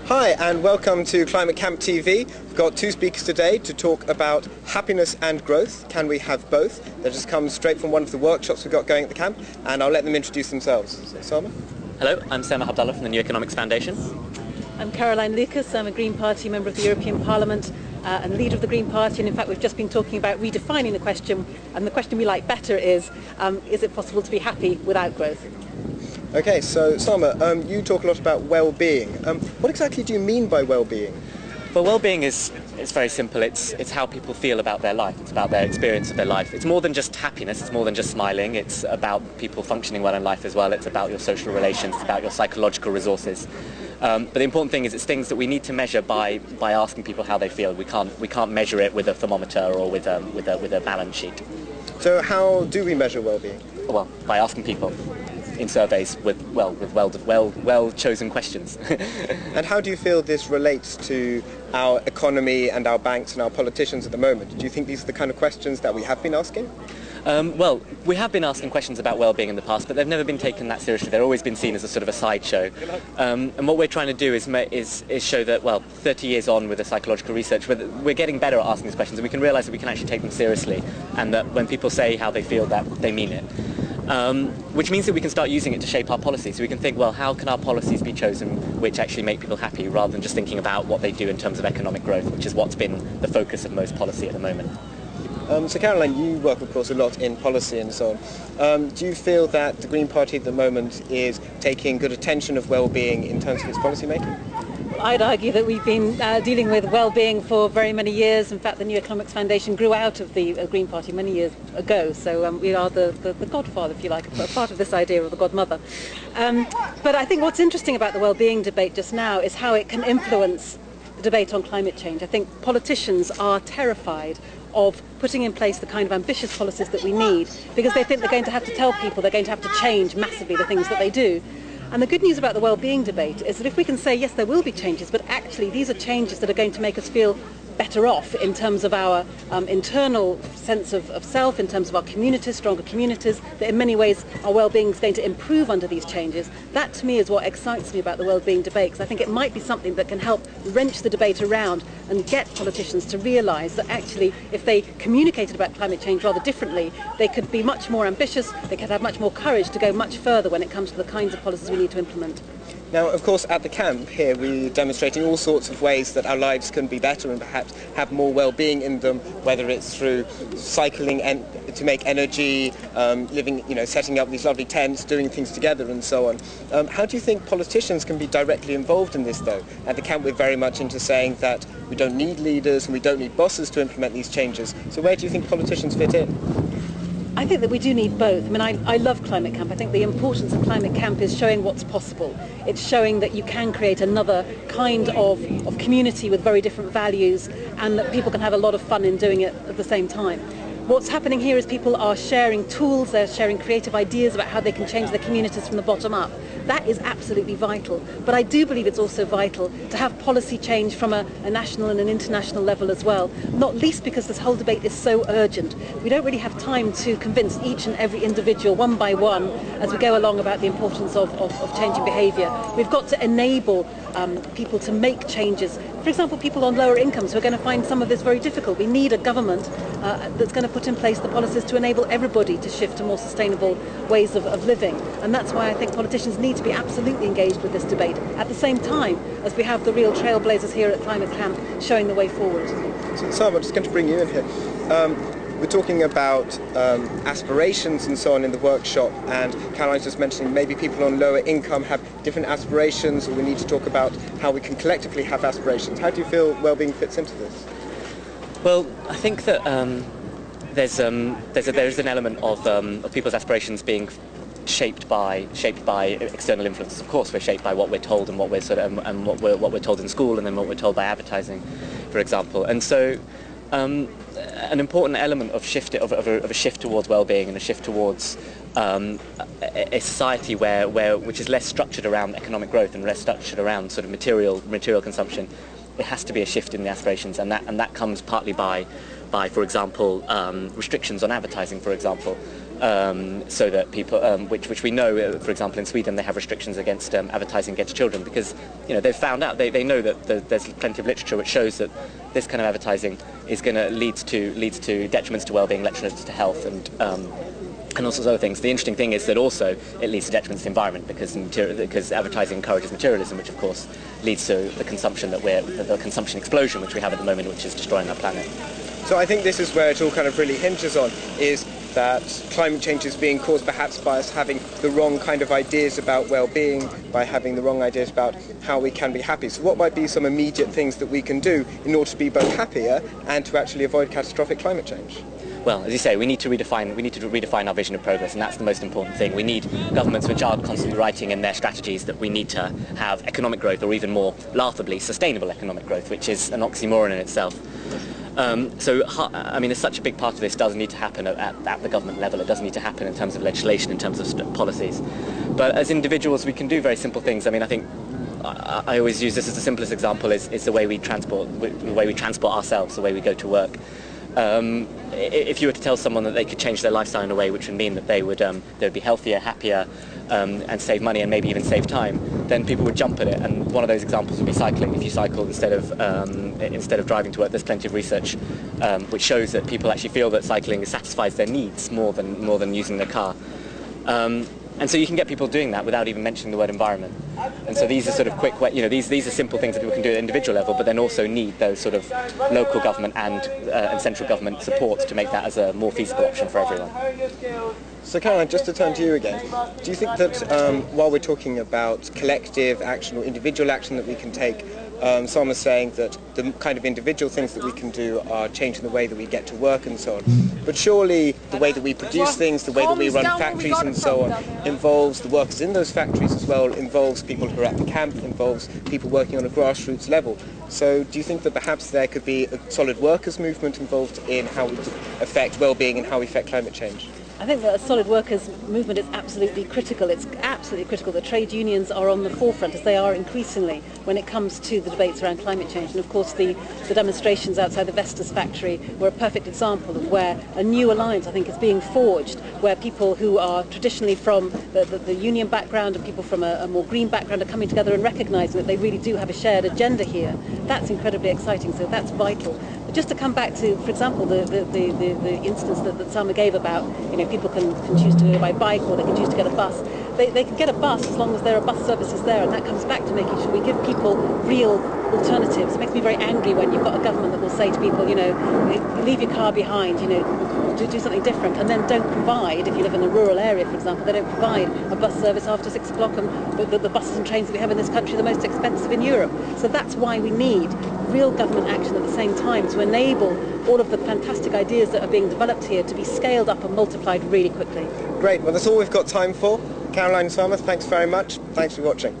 Hi and welcome to Climate Camp TV. We've got two speakers today to talk about happiness and growth. Can we have both? They just come straight from one of the workshops we've got going at the camp, and I'll let them introduce themselves. So, Sama? Hello, I'm Sama Abdallah from the New Economics Foundation. I'm Caroline Lucas. I'm a Green Party member of the European Parliament and leader of the Green Party, and in fact we've just been talking about redefining the question, and the question we like better is it possible to be happy without growth? Okay, so Sama, you talk a lot about well-being. What exactly do you mean by well-being? Well, well-being is very simple. It's how people feel about their life. It's about their experience of their life. It's more than just happiness. It's more than just smiling. It's about people functioning well in life as well. It's about your social relations. It's about your psychological resources. But the important thing is it's things that we need to measure by asking people how they feel. We can't measure it with a thermometer or with a balance sheet. So how do we measure well-being? Well, by asking people in surveys with well chosen questions. And how do you feel this relates to our economy and our banks and our politicians at the moment? Do you think these are the kind of questions that we have been asking? Well, we have been asking questions about well-being in the past, but they've never been taken that seriously. They've always been seen as a sort of a sideshow. And what we're trying to do is show that, well, 30 years on with the psychological research, we're getting better at asking these questions, and we can realise that we can actually take them seriously, and that when people say how they feel, that they mean it. Which means that we can start using it to shape our policies. So we can think, well, how can our policies be chosen which actually make people happy, rather than just thinking about what they do in terms of economic growth, which is what's been the focus of most policy at the moment. So Caroline, you work of course a lot in policy and so on. Do you feel that the Green Party at the moment is taking good attention of well-being in terms of its policy making? I'd argue that we've been dealing with well-being for very many years. In fact, the New Economics Foundation grew out of the Green Party many years ago, so we are the godfather, if you like, a part of this idea, of the godmother. But I think what's interesting about the well-being debate just now is how it can influence the debate on climate change. I think politicians are terrified of putting in place the kind of ambitious policies that we need, because they think they're going to have to tell people they're going to have to change massively the things that they do. And the good news about the well-being debate is that if we can say, yes, there will be changes, but actually these are changes that are going to make us feel better off in terms of our internal sense of self, in terms of our communities, stronger communities, that in many ways our well-being is going to improve under these changes. That to me is what excites me about the well-being debate, because I think it might be something that can help wrench the debate around and get politicians to realise that actually if they communicated about climate change rather differently, they could be much more ambitious, they could have much more courage to go much further when it comes to the kinds of policies we need to implement. Now, of course, at the camp here we're demonstrating all sorts of ways that our lives can be better and perhaps have more well-being in them, whether it's through cycling to make energy, living, setting up these lovely tents, doing things together and so on. How do you think politicians can be directly involved in this, though? At the camp we're very much into saying that we don't need leaders and we don't need bosses to implement these changes. So where do you think politicians fit in? I think that we do need both. I mean, I love Climate Camp. I think the importance of Climate Camp is showing what's possible. It's showing that you can create another kind of community with very different values, and that people can have a lot of fun in doing it at the same time. What's happening here is people are sharing tools, they're sharing creative ideas about how they can change their communities from the bottom up. That is absolutely vital. But I do believe it's also vital to have policy change from a national and an international level as well, not least because this whole debate is so urgent. We don't really have time to convince each and every individual one by one as we go along about the importance of changing behaviour. We've got to enable people to make changes. For example, people on lower incomes who are going to find some of this very difficult. We need a government that's going to put in place the policies to enable everybody to shift to more sustainable ways of living. And that's why I think politicians need to be absolutely engaged with this debate at the same time as we have the real trailblazers here at Climate Camp showing the way forward. So, Sam, I'm just going to bring you in here. We're talking about aspirations and so on in the workshop, and Caroline's just mentioning maybe people on lower income have different aspirations, or we need to talk about how we can collectively have aspirations. How do you feel well-being fits into this? Well, I think that there is an element of people's aspirations being shaped by external influences. Of course, we're shaped by what we're told and what we're what we're told in school, and then what we're told by advertising, for example. And so, an important element of a shift towards well-being and a shift towards a society which is less structured around economic growth and less structured around sort of material consumption. It has to be a shift in the aspirations, and that comes partly by, for example, restrictions on advertising, for example. so that people, which we know, for example, in Sweden, they have restrictions against advertising against children because, they've found out, they know that there's plenty of literature which shows that this kind of advertising is going to leads to detriments to well-being, detriments to health, and all sorts of other things. The interesting thing is that also it leads to detriments to the environment because advertising encourages materialism, which of course leads to the consumption the consumption explosion which we have at the moment, which is destroying our planet. So I think this is where it all kind of really hinges on, is that climate change is being caused perhaps by us having the wrong kind of ideas about well-being, by having the wrong ideas about how we can be happy. So what might be some immediate things that we can do in order to be both happier and to actually avoid catastrophic climate change? Well, as you say, we need to redefine our vision of progress, and that's the most important thing. We need governments which are constantly writing in their strategies that we need to have economic growth, or even more laughably, sustainable economic growth, which is an oxymoron in itself. There's such a big part of this does need to happen at the government level. It does need to happen in terms of legislation, in terms of policies. But as individuals, we can do very simple things. I think I always use this as the simplest example is the way we transport ourselves, the way we go to work. If you were to tell someone that they could change their lifestyle in a way which would mean that they would be healthier, happier, and save money and maybe even save time, then people would jump at it. And one of those examples would be cycling. If you cycle instead of driving to work, there's plenty of research which shows that people actually feel that cycling satisfies their needs more than using their car. And so you can get people doing that without even mentioning the word environment. And so these are sort of quick, these are simple things that people can do at individual level, but then also need those sort of local government and central government support to make that as a more feasible option for everyone. So Caroline, just to turn to you again, do you think that while we're talking about collective action or individual action that we can take, someone was saying that the kind of individual things that we can do are changing the way that we get to work and so on. But surely the way that we produce things, the way that we run factories and so on, involves the workers in those factories as well, involves people who are at the camp, involves people working on a grassroots level. So do you think that perhaps there could be a solid workers' movement involved in how we affect well-being and how we affect climate change? I think that a solid workers' movement is absolutely critical. It's absolutely critical that trade unions are on the forefront, as they are increasingly, when it comes to the debates around climate change. And of course the demonstrations outside the Vestas factory were a perfect example of where a new alliance, I think, is being forged, where people who are traditionally from the union background and people from a more green background are coming together and recognising that they really do have a shared agenda here. That's incredibly exciting, so that's vital. But just to come back to, for example, the instance that Sama gave about, people can choose to go by bike or they can choose to get a bus. They can get a bus as long as there are bus services there, and that comes back to making sure we give people real alternatives. It makes me very angry when you've got a government that will say to people, leave your car behind, do something different, and then don't provide, if you live in a rural area, for example, they don't provide a bus service after 6 o'clock, and the buses and trains that we have in this country are the most expensive in Europe. So that's why we need real government action at the same time to enable all of the fantastic ideas that are being developed here to be scaled up and multiplied really quickly. Great, well that's all we've got time for. Caroline and Sama, thanks very much. Thanks for watching.